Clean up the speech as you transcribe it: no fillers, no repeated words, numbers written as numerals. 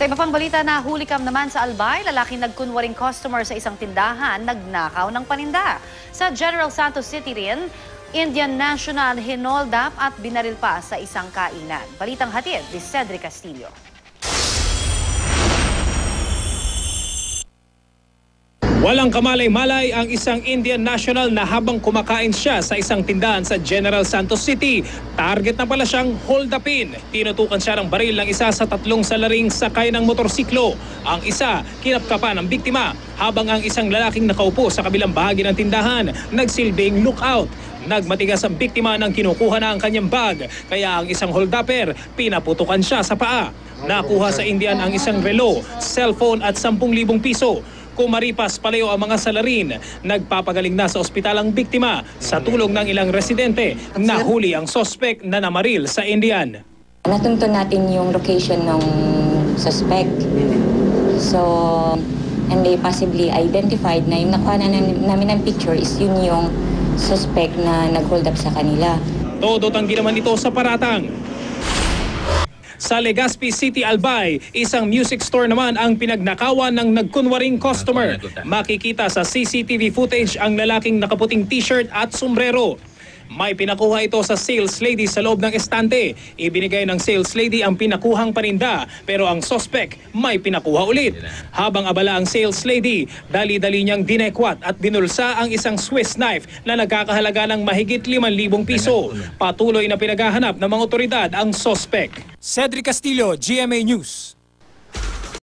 Sa iba pang balita, nahuli kam naman sa Albay, lalaking nagkunwaring customer sa isang tindahan, nagnakaw ng paninda. Sa General Santos City rin, Indian National hinoldap at binaril pa sa isang kainan. Balitang hatid ni Cedric Castillo. Walang kamalay-malay ang isang Indian national na habang kumakain siya sa isang tindahan sa General Santos City. Target na pala siyang hold-upin. Tinutukan siya ng baril ng isa sa tatlong salaring sakay ng motorsiklo. Ang isa, kinapkapan ng biktima habang ang isang lalaking nakaupo sa kabilang bahagi ng tindahan nagsilbing lookout. Nagmatigas ang biktima nang kinukuha na ang kanyang bag, kaya ang isang hold-upper pinaputukan siya sa paa. Nakuha sa Indian ang isang relo, cellphone at 10,000 piso. Kumaripas palayo ang mga salarin, nagpapagaling na sa ospital ang biktima. Sa tulong ng ilang residente, nahuli ang sospek na namaril sa Indian. Natuntun natin yung location ng suspect. So, and they possibly identified na yung nakuha na namin ng picture is yun yung suspect na nag-hold up sa kanila. Todo tanggi naman ito sa paratang. Sa Legazpi City, Albay, isang music store naman ang pinagnakawan ng nagkunwaring customer. Makikita sa CCTV footage ang lalaking nakaputing t-shirt at sombrero. May pinakuha ito sa sales lady sa loob ng estante. Ibinigay ng sales lady ang pinakuhang paninda, pero ang suspect may pinakuha ulit. Habang abala ang sales lady, dali-dali niyang dinekwat at binulsa ang isang Swiss knife na nagkakahalaga ng mahigit 5,000 piso. Patuloy na pinaghahanap ng mga otoridad ang suspect. Cedric Castillo, GMA News.